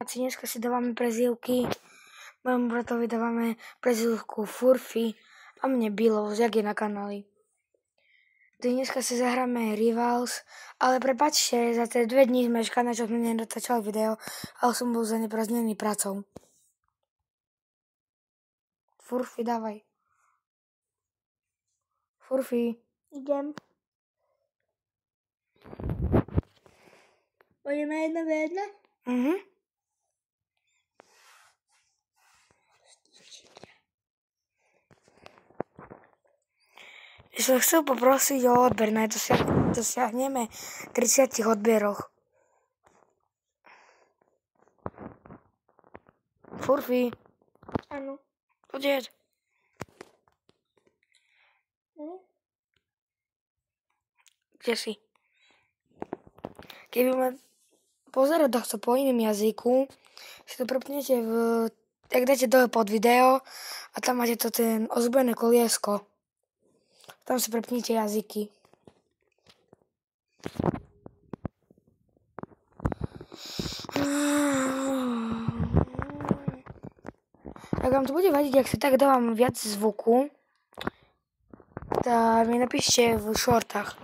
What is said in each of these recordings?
Dneska si dávame prezývky. Mojemu bratovi dávame prezývku Furfy a mne Bilov, jak je na kanáli. Dneska si zahráme Rivals, ale prepáčte, za tie 2 dní zmeškané, čo sme nedotačali video, ale som bol zaneprázdnený pracou. Furfy, dávaj. Furfy. Idem. Pôjdeme 1v1? Som chcel poprosiť o odber, dosiahneme 30 odberoch. Furfy. Áno. Poď. Kde si? Keby ma pozerať tohto po iným jazyku, si to prepnete tak dáte dole pod video a tam máte to ten ozbrojené koliesko. Tam si prepnite jazyky. Ak vám to bude vadiť, ak si tak dávam viac zvuku, tak mi napíšte v shortách.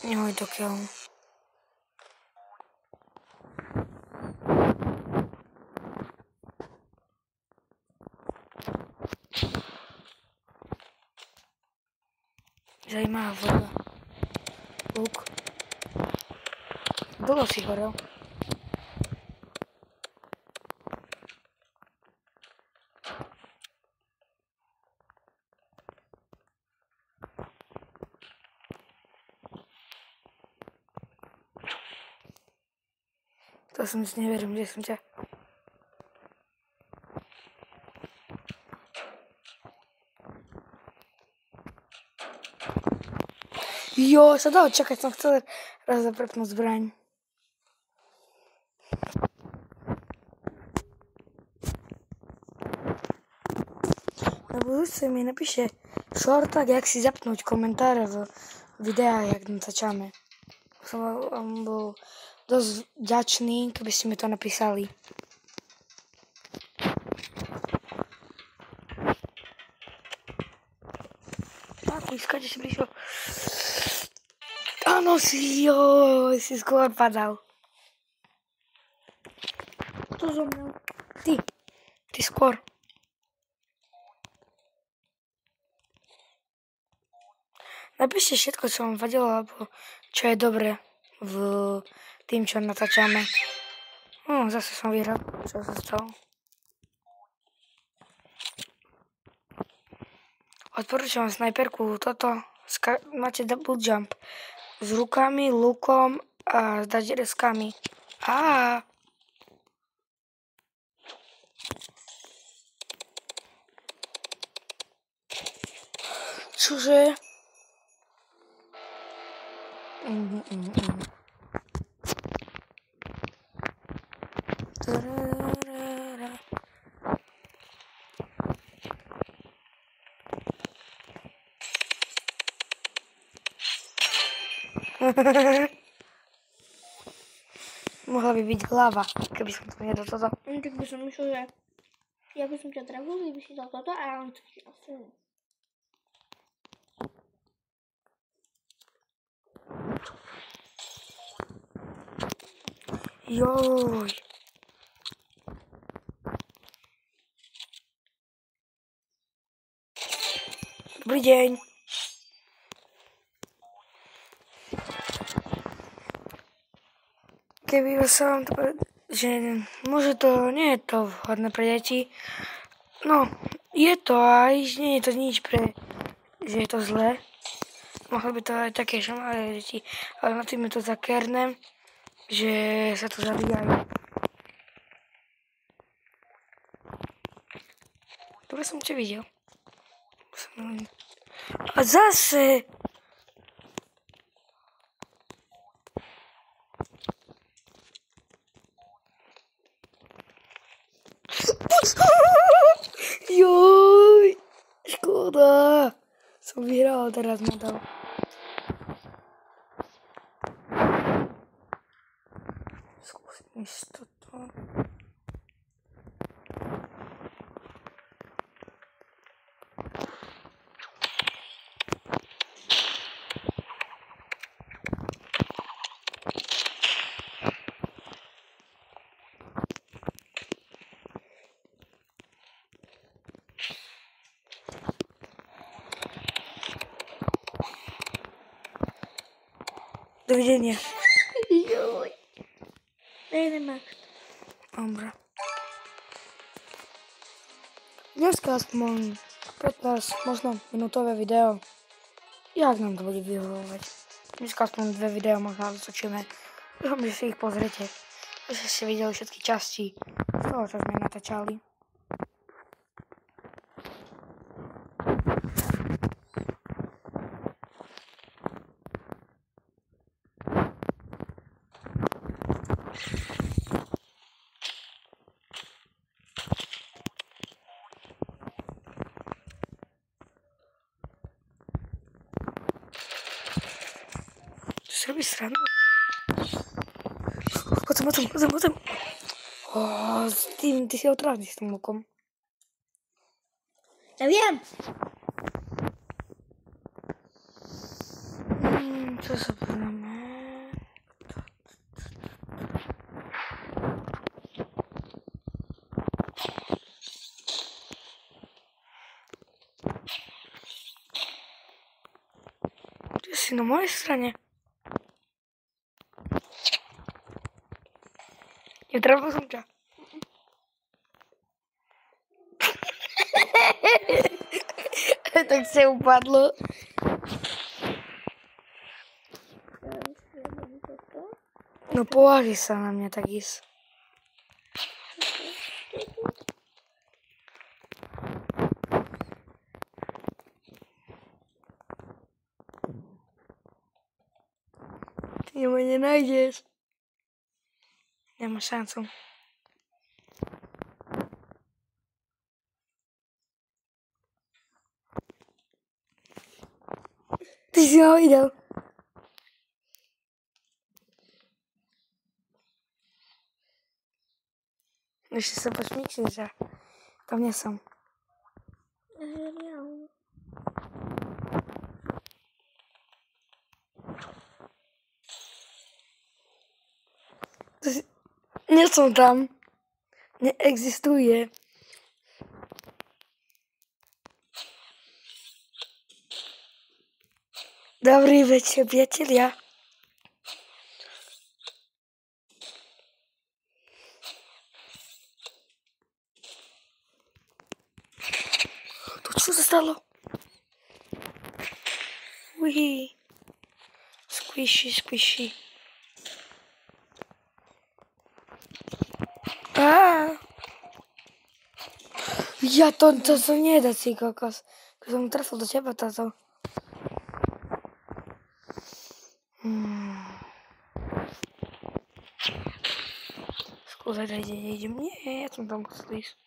Joj, dokiaľ. Zajímavá voda. Luk. Dlho si horel. To som si neverím, že som ťa... Jo, sa dalo čakať, som chcel raz zaprepnúť zbraň. Na budúce mi napíše shorták, jak si zapnúť komentáre v videách, jak natáčame. Som vám bol dosť vďačný, keby ste mi to napísali. Tak, skade si prišiel. Áno, si skôr padal. To zo mnou. Ty skôr. Napíšte všetko, čo vám vadilo, alebo čo je dobré v tým, čo natáčame. Zase som vyhral. Čo sa stalo? Odporúčam snajperku. Toto máte double jump. S rukami, lukom a s dažereskami. Čože? Mohla by byť hlava, keby som to nedal toto. Tak by som myslel, že ja by som ťa trafil, by si dal toto a on to vyšiel. Joj. Dobrý deň. Keby sa vám to povedal, že môže to, nie je to vhodné pre deti. No, je to aj, nie je to nič pre, že je to zlé. Mohlo by to aj také, že malé deti, ale na tým je to zakerné, že sa to zabíjajú. Dobre som ťa videl. A zase! Som vyhral, teraz ma dal. Skúsim ísť toto. Dovidenia. Joj. Nejdeme. Dobre. Dneska aspoň 15, možno minútové video. Jak nám to bude vyhovovať? Dneska aspoň 2 videá možno zatočíme. Dúfam, že si ich pozrete. Že ste videli všetky časti z toho, čo sme natáčali. Si robíš srandu? Poďme. S tým, ty si otrávny s tým lukom. Ja viem. Čo sa pozrieme? Ty si na mojej strane. Netrafil som ťa. Tak sa upadlo. No pováži sa na mňa tak ísť. Ty ma nenájdeš. Nemáš šancu. Ty si ho videl. Ešte sa pošmíkni, že tam nie som. Nie som tam. Neexistuje. Dobrý večer, priatelia. To čo sa stalo? Ují. Squishy. Ja to nedá si kokos. Keď som trafil do teba táto. Skúsať, že idem. Nie, ja som tam musel ísť.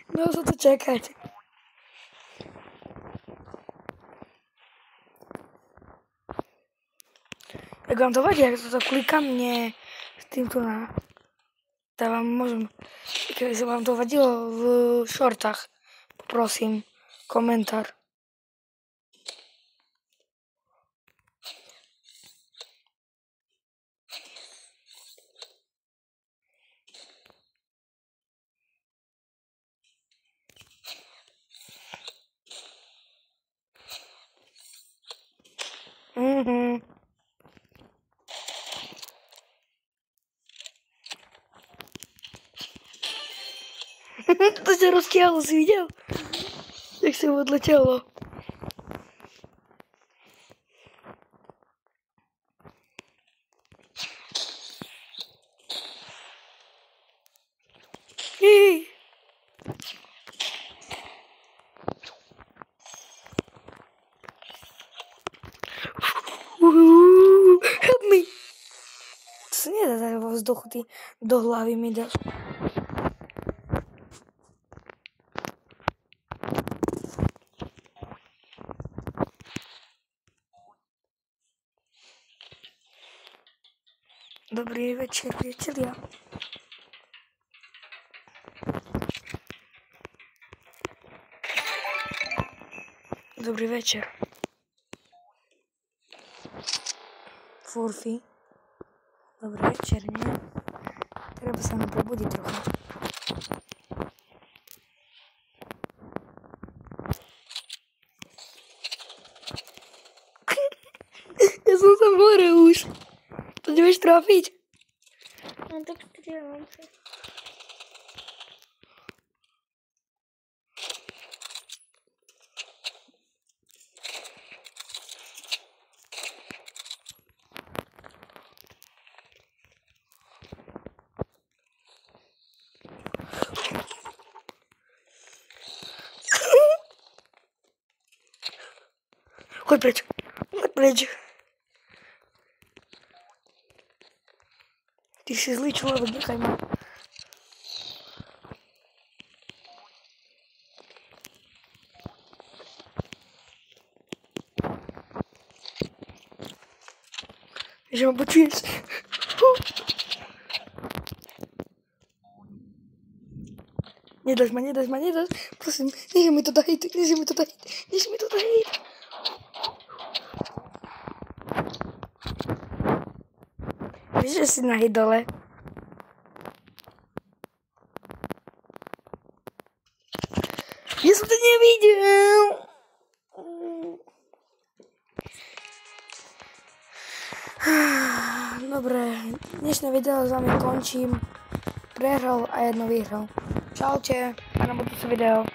Dalo sa to čakať. ak vám to vadí, ak to klikám, nie s týmto na... Tak vám môžem, keby sa vám to vadilo v shortách, prosím, komentár. To sa roztiahlo, si videl? Jak sa mu odletelo. Help me! To sa nedá tak vo vzduchu, ty do hlavy mi dáš. Dobrý večer, priatelia. Dobrý večer. Furfy. Dobrý večer, nie? Treba sa nám prebudiť trochu. Ja som tam hore už. To nevieš trafiť? No tak strieľam sa. Choď preč. Choď preč. Ty si zlý človek, nechaj ma. Že ma počuješ. Nedáš ma. Prosím, nech mi to dají. Víš, že si na dole. Ja som to nevidel. Dobre, dnešné video s vami končím. Prehral a jedno vyhral. Čaute a na budúce video.